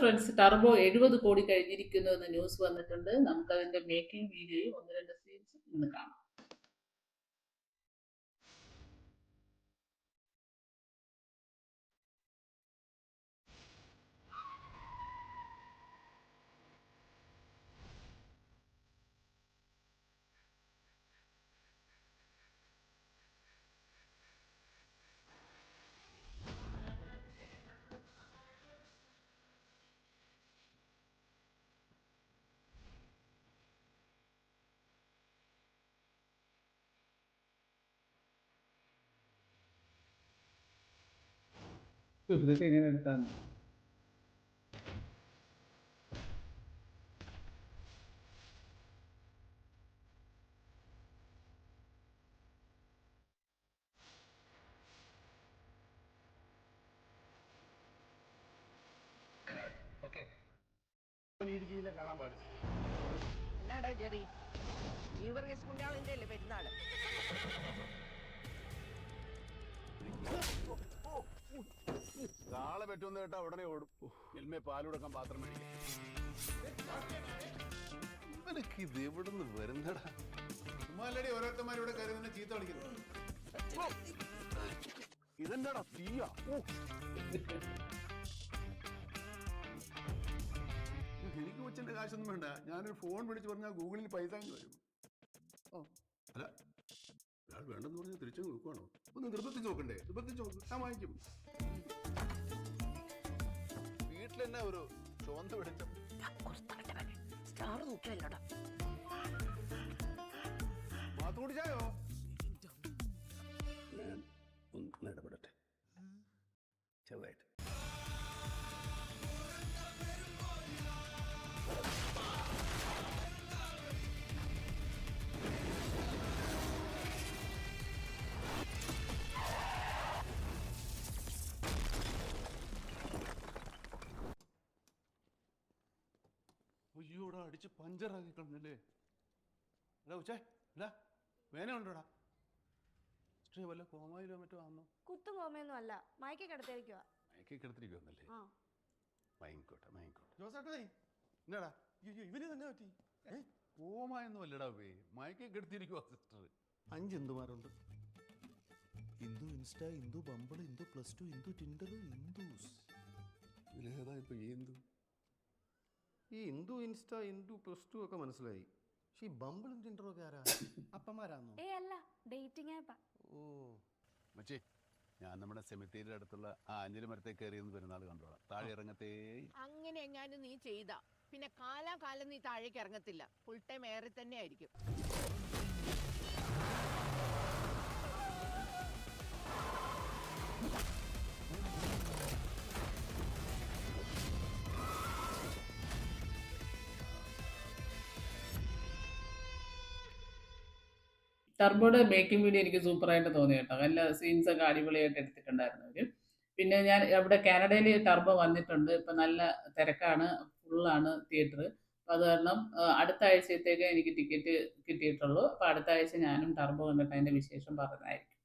Friends, turbo 70 കോടി കഴിഞ്ഞിരിക്കുന്നു എന്ന ന്യൂസ് വന്നിട്ടുണ്ട്. നമുക്കതിന്റെ മേക്കിംഗ് വീഡിയോയും ഒന്ന് രണ്ട് സീൻസും ഇന്ന് കാണാം. ഇതൊക്കെ എങ്ങനെ എടുത്താണ്? കാണാൻ പാടില്ല. എന്നാടാ ജെറി, ഈ വർഗീസ് പുണ്യാളിന്റെ അല്ലേ പെരുന്നാള്? നാളെ പറ്റുമെന്ന് കേട്ടാ ഉടനെ ഓടും. എൽമേ പാലുടക്കാൻ പാത്രം മേടിക്കും. ഇവനൊക്കെ ഇത് എവിടുന്ന് വരുന്നടാ? ഉമ്മാലടി ഓരോരുത്തന്മാരിവിടെ കരുതുന്ന ചീത്ത കളിക്കുന്നു. ഇതെന്താടാ തീയാ? എനിക്ക് കൊച്ചിന്റെ കാശൊന്നും വേണ്ട. ഞാനൊരു ഫോൺ വിളിച്ച് പറഞ്ഞാൽ ഗൂഗിളിൽ പൈസ വരും. അല്ല, ഒരാൾ വേണ്ടെന്ന് പറഞ്ഞാൽ തിരിച്ചു നോക്കുവാണോ? ഒന്ന് നിർബന്ധിച്ച് നോക്കണ്ടേ? നിർബന്ധിച്ച് നോക്കും, ഞാൻ വാങ്ങിക്കും. വീട്ടിലെന്നെ ഒരു ചോന്ത പിടിച്ച സ്റ്റാർ നോക്കിയല്ലോടാ. മാത്തു കുടിച്ചായോ? ഞാൻ ഒന്ന് ഇടപെടട്ടെ ചെറുതായിട്ട്. അയ്യോടാ, അടിച്ച് പഞ്ചറാക്കി കളഞ്ഞല്ലേ. എടാ ഉച്ചേ, എടാ വേന ഉണ്ടോടാ? വല്ല കോമായിലോ മറ്റോ ആണോ? കുത്തും കോമയൊന്നും അല്ല, മയക്കി കിടത്തിരിക്കുക. മയക്കി കിടത്തിരിക്കുവന്നല്ലേ? മയങ്കോട്ടെ മയങ്കോട്ടെ. ജോസേട്ടേ, എന്നാടാ ഇവന് തന്നെ പറ്റി. കോമായൊന്നും അല്ലടാ വേ, മയക്കി കിടത്തിരിക്കുവാ സിസ്റ്റർ. 5 എന്തുമാരുണ്ട്? Indu insta, Indu Bumble, Indu +2, Indu Tinder, ഇന്ദുസ്. ഇതിലേതാ ഇപ്പൊ എന്തു? ഈ ഹിന്ദു ഇൻസ്റ്റ, ഹിന്ദു +2 ഒക്കെ മനസ്സിലായി. പക്ഷെ ഈ ബംബിളും ടിൻഡറും ഒക്കെ ആരാ? അപ്പന്മാരാണോ? അല്ല, ഡേറ്റിംഗ് ആപ്പാ. ഓ, മച്ചേ, ഞാൻ നമ്മുടെ സെമിത്തേരിയുടെ അടുത്തുള്ള ആ അഞ്ചല് മരത്തെ കയറിയെന്ന് പെരുന്നാൾ കണ്ടോളാം. താഴെ ഇറങ്ങത്തേ. അങ്ങനെ എങ്ങാനും നീ ചെയ്ത പിന്നെ കാലാകാലം നീ താഴേക്ക് ഇറങ്ങത്തില്ല. ഫുൾ ടൈം ഏറെ തന്നെ ആയിരിക്കും. ടർബോയുടെ മേക്കിംഗ് വീഡിയോ എനിക്ക് സൂപ്പറായിട്ട് തോന്നി കേട്ടോ. എല്ലാ സീൻസൊക്കെ അടിപൊളിയായിട്ട് എടുത്തിട്ടുണ്ടായിരുന്നു അവർ. പിന്നെ ഞാൻ ഇവിടെ കാനഡയിൽ ടർബോ വന്നിട്ടുണ്ട്. ഇപ്പം നല്ല തിരക്കാണ്, ഫുള്ളാണ് തിയേറ്റർ. അപ്പോൾ അത് കാരണം അടുത്ത ആഴ്ചത്തേക്ക് എനിക്ക് ടിക്കറ്റ് കിട്ടിയിട്ടുള്ളൂ. അപ്പോൾ അടുത്ത ആഴ്ച ഞാനും ടർബോ കണ്ടിട്ട് അതിൻ്റെ വിശേഷം പറഞ്ഞതായിരിക്കും.